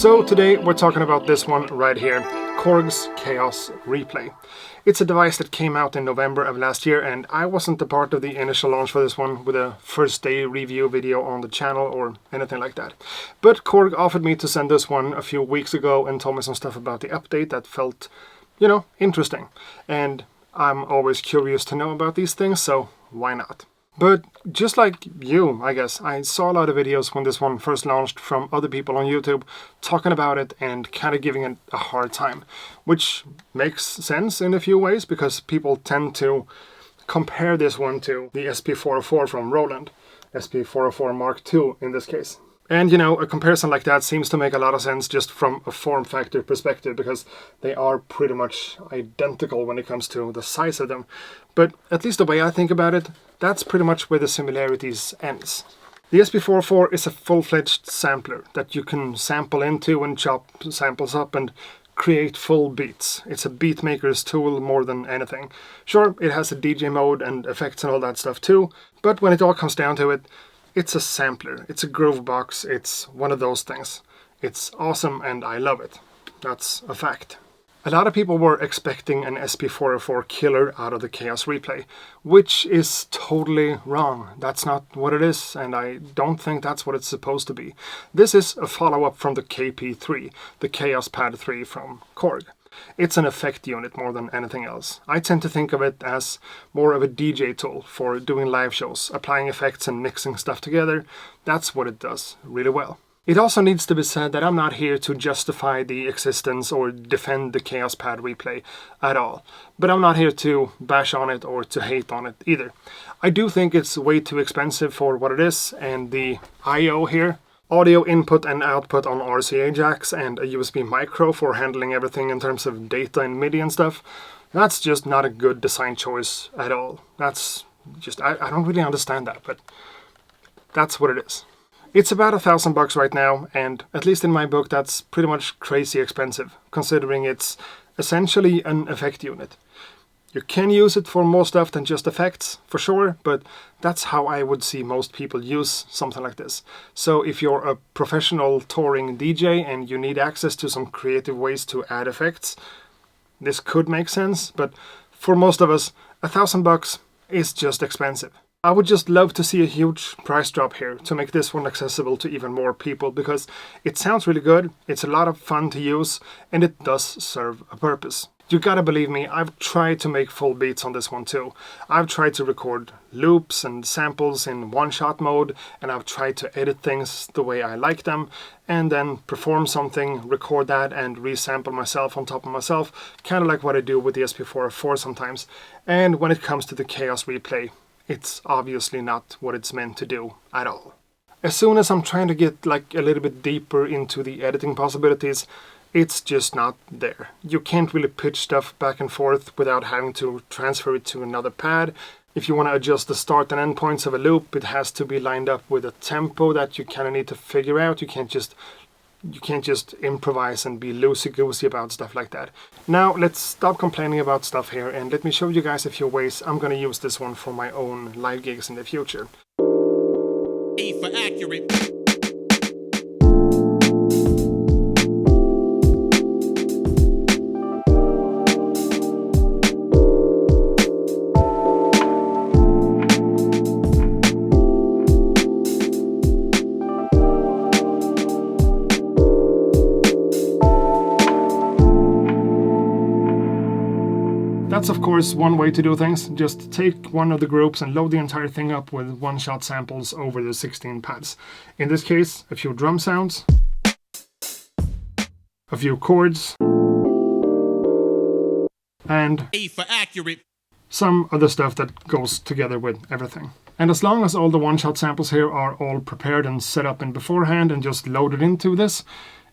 So today we're talking about this one right here, Korg's Kaoss Replay. It's a device that came out in November of last year, and I wasn't a part of the initial launch for this one with a first day review video on the channel or anything like that. But Korg offered me to send this one a few weeks ago and told me some stuff about the update that felt, you know, interesting. And I'm always curious to know about these things, so why not? But just like you, I guess, I saw a lot of videos when this one first launched from other people on YouTube talking about it and kind of giving it a hard time, which makes sense in a few ways because people tend to compare this one to the SP404 from Roland, SP404 Mark II in this case. And you know, a comparison like that seems to make a lot of sense just from a form factor perspective because they are pretty much identical when it comes to the size of them. But at least the way I think about it, that's pretty much where the similarities ends. The SP404 is a full-fledged sampler that you can sample into and chop samples up and create full beats. It's a beat maker's tool more than anything. Sure, it has a DJ mode and effects and all that stuff too, but when it all comes down to it, it's a sampler, it's a groove box, it's one of those things. It's awesome and I love it. That's a fact. A lot of people were expecting an SP404 killer out of the Kaoss Replay, which is totally wrong. That's not what it is, and I don't think that's what it's supposed to be. This is a follow-up from the KP3, the Kaoss Pad 3 from Korg. It's an effect unit more than anything else. I tend to think of it as more of a DJ tool for doing live shows, applying effects and mixing stuff together. That's what it does really well. It also needs to be said that I'm not here to justify the existence or defend the Kaoss Pad Replay at all. But I'm not here to bash on it or to hate on it either. I do think it's way too expensive for what it is, and the I/O here, audio input and output on RCA jacks and a USB micro for handling everything in terms of data and MIDI and stuff, that's just not a good design choice at all. That's just, I don't really understand that, but that's what it is. It's about $1,000 right now, and at least in my book that's pretty much crazy expensive, considering it's essentially an effect unit. You can use it for more stuff than just effects, for sure, but that's how I would see most people use something like this. So if you're a professional touring DJ and you need access to some creative ways to add effects, this could make sense, but for most of us, $1,000 is just expensive. I would just love to see a huge price drop here to make this one accessible to even more people because it sounds really good, it's a lot of fun to use, and it does serve a purpose. You gotta believe me, I've tried to make full beats on this one too. I've tried to record loops and samples in one-shot mode, and I've tried to edit things the way I like them, and then perform something, record that, and resample myself on top of myself, kind of like what I do with the SP404 sometimes. And when it comes to the Kaoss Replay, it's obviously not what it's meant to do at all. As soon as I'm trying to get like a little bit deeper into the editing possibilities, it's just not there. You can't really pitch stuff back and forth without having to transfer it to another pad. If you want to adjust the start and end points of a loop, it has to be lined up with a tempo that you kind of need to figure out. You can't just improvise and be loosey-goosey about stuff like that. Now let's stop complaining about stuff here and let me show you guys a few ways I'm gonna use this one for my own live gigs in the future. A for accurate. That's of course one way to do things. Just take one of the groups and load the entire thing up with one-shot samples over the 16 pads. In this case, a few drum sounds, a few chords, and A for accurate. some other stuff that goes together with everything. And as long as all the one-shot samples here are all prepared and set up in beforehand and just loaded into this,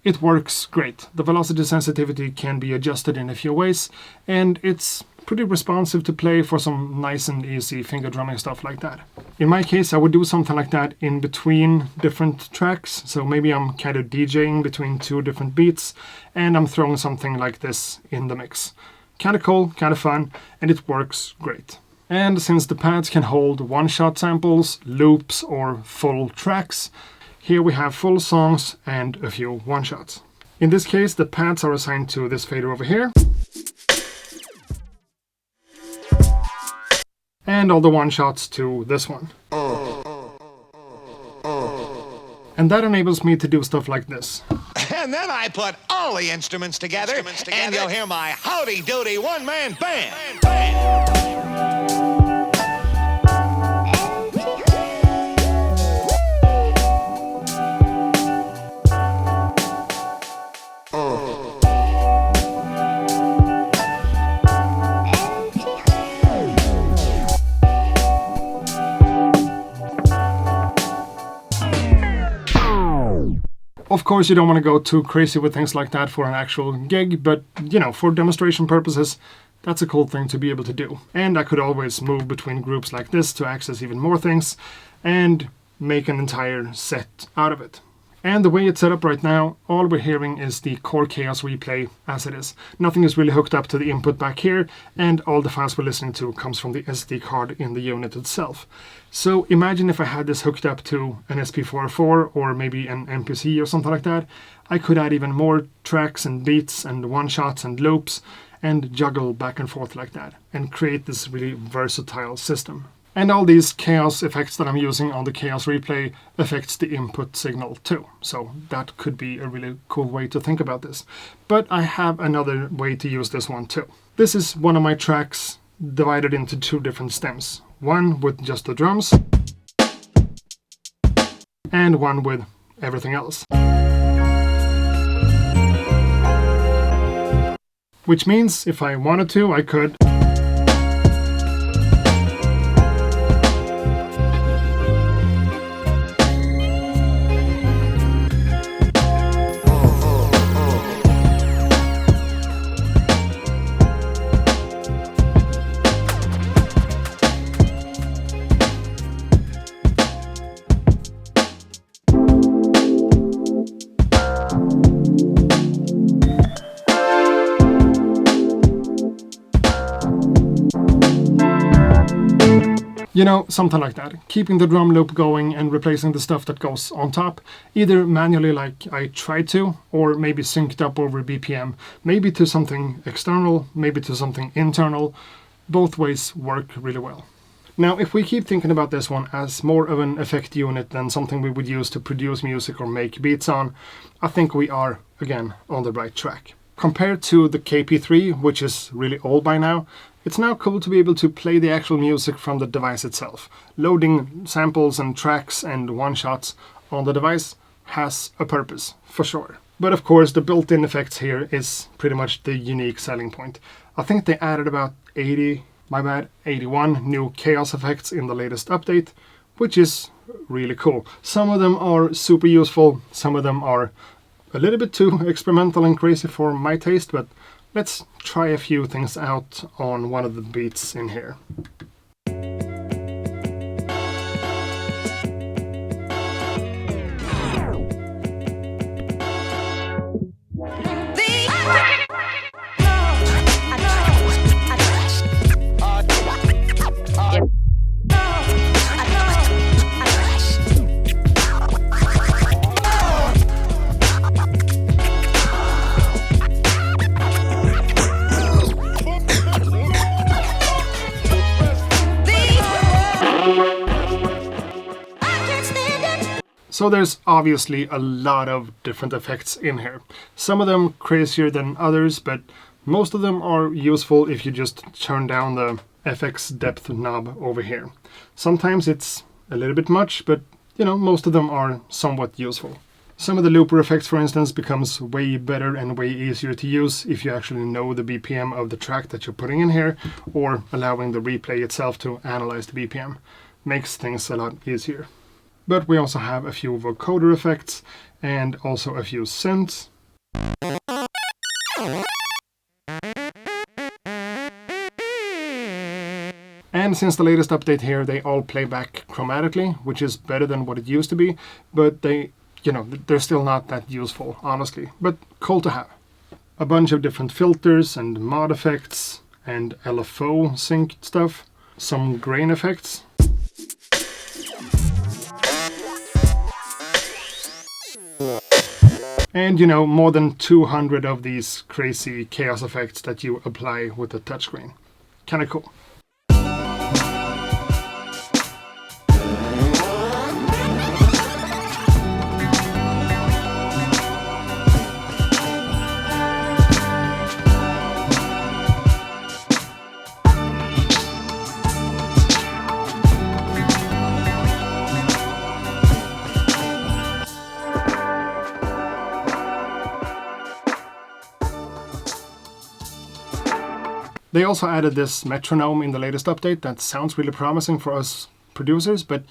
it works great. The velocity sensitivity can be adjusted in a few ways, and it's pretty responsive to play for some nice and easy finger drumming stuff like that. In my case, I would do something like that in between different tracks, so maybe I'm kind of DJing between two different beats, and I'm throwing something like this in the mix. Kind of cool, kind of fun, and it works great. And since the pads can hold one-shot samples, loops, or full tracks, here we have full songs and a few one-shots. In this case, the pads are assigned to this fader over here. And all the one-shots to this one. And that enables me to do stuff like this. And then I put all the instruments together, and you'll hear my howdy-doody one-man band. Of course, you don't want to go too crazy with things like that for an actual gig, but, you know, for demonstration purposes, that's a cool thing to be able to do. And I could always move between groups like this to access even more things and make an entire set out of it. And the way it's set up right now, all we're hearing is the Korg Kaoss Replay as it is. Nothing is really hooked up to the input back here, and all the files we're listening to comes from the SD card in the unit itself. So imagine if I had this hooked up to an SP404 or maybe an MPC or something like that. I could add even more tracks and beats and one-shots and loops and juggle back and forth like that and create this really versatile system. And all these Kaoss effects that I'm using on the Kaoss Replay affects the input signal too. So that could be a really cool way to think about this. But I have another way to use this one too. This is one of my tracks divided into two different stems. One with just the drums and one with everything else. Which means if I wanted to, I could you know, something like that. Keeping the drum loop going and replacing the stuff that goes on top, either manually like I tried to, or maybe synced up over BPM, maybe to something external, maybe to something internal. Both ways work really well. Now, if we keep thinking about this one as more of an effect unit than something we would use to produce music or make beats on, I think we are, again, on the right track. Compared to the KP3, which is really old by now, it's now cool to be able to play the actual music from the device itself. Loading samples and tracks and one-shots on the device has a purpose, for sure. But of course, the built-in effects here is pretty much the unique selling point. I think they added about 81 new Kaoss effects in the latest update, which is really cool. Some of them are super useful, some of them are a little bit too experimental and crazy for my taste, but let's try a few things out on one of the beats in here. So there's obviously a lot of different effects in here. Some of them crazier than others, but most of them are useful if you just turn down the FX depth knob over here. Sometimes it's a little bit much, but you know, most of them are somewhat useful. Some of the looper effects, for instance, becomes way better and way easier to use if you actually know the BPM of the track that you're putting in here, or allowing the replay itself to analyze the BPM. Makes things a lot easier. But we also have a few vocoder effects and also a few synths. And since the latest update here, they all play back chromatically, which is better than what it used to be, but they're still not that useful, honestly, but cool to have. A bunch of different filters and mod effects and LFO sync stuff, some grain effects. And you know, more than 200 of these crazy Kaoss effects that you apply with the touchscreen. Kinda cool. They also added this metronome in the latest update that sounds really promising for us producers, but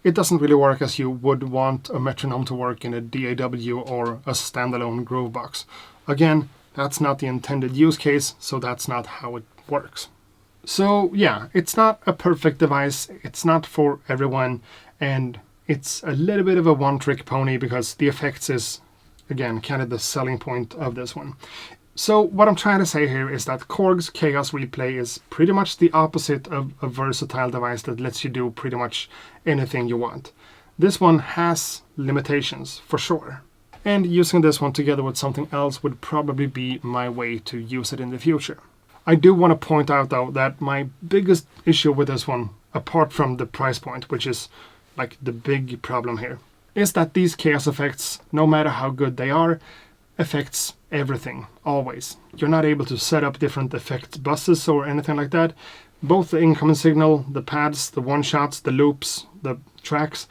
it doesn't really work as you would want a metronome to work in a DAW or a standalone Groovebox. Again, that's not the intended use case, so that's not how it works. So yeah, it's not a perfect device, it's not for everyone, and it's a little bit of a one-trick pony because the effects is, again, kind of the selling point of this one. So what I'm trying to say here is that Korg's Kaoss Replay is pretty much the opposite of a versatile device that lets you do pretty much anything you want. This one has limitations, for sure. And using this one together with something else would probably be my way to use it in the future. I do want to point out though that my biggest issue with this one, apart from the price point, which is like the big problem here, is that these Kaoss effects, no matter how good they are, affects everything, always. You're not able to set up different effect buses or anything like that. Both the incoming signal, the pads, the one-shots, the loops, the tracks,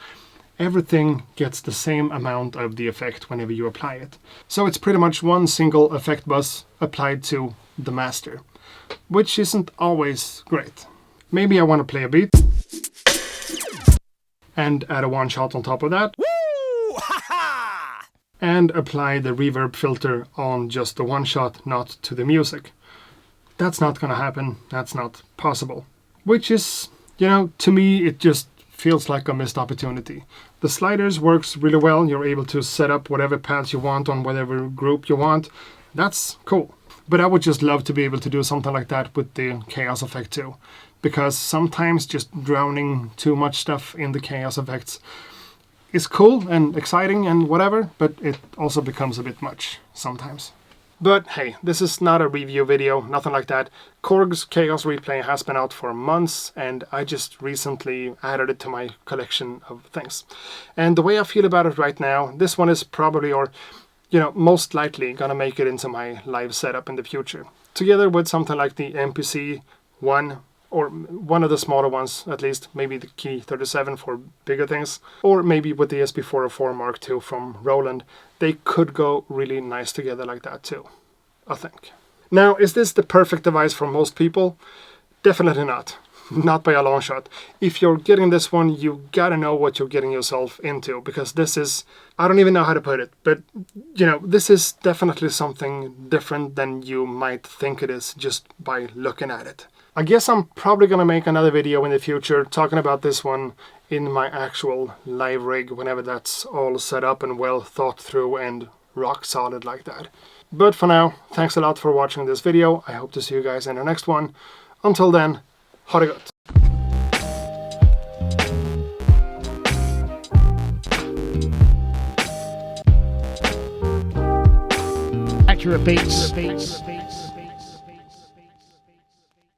everything gets the same amount of the effect whenever you apply it. So it's pretty much one single effect bus applied to the master, which isn't always great. Maybe I want to play a beat and add a one-shot on top of that. And apply the reverb filter on just the one shot, not to the music. That's not gonna happen, that's not possible. Which is, you know, to me it just feels like a missed opportunity. The sliders works really well, you're able to set up whatever pads you want on whatever group you want. That's cool. But I would just love to be able to do something like that with the Kaoss effect too. Because sometimes just drowning too much stuff in the Kaoss effects is cool and exciting and whatever, but it also becomes a bit much sometimes. But hey, this is not a review video, nothing like that. Korg's Kaoss Replay has been out for months and I just recently added it to my collection of things. And the way I feel about it right now, this one is probably, or you know, most likely gonna make it into my live setup in the future. Together with something like the MPC 1, or one of the smaller ones at least, maybe the Key 37 for bigger things, or maybe with the SP404 Mark II from Roland. They could go really nice together like that too, I think. Now, is this the perfect device for most people? Definitely not. Not by a long shot. If you're getting this one, you gotta know what you're getting yourself into, because this is, I don't even know how to put it, but you know, this is definitely something different than you might think it is just by looking at it. I guess I'm probably gonna make another video in the future talking about this one in my actual live rig whenever that's all set up and well thought through and rock solid like that. But for now, thanks a lot for watching this video. I hope to see you guys in the next one. Until then, ha det gott! Accurate beats.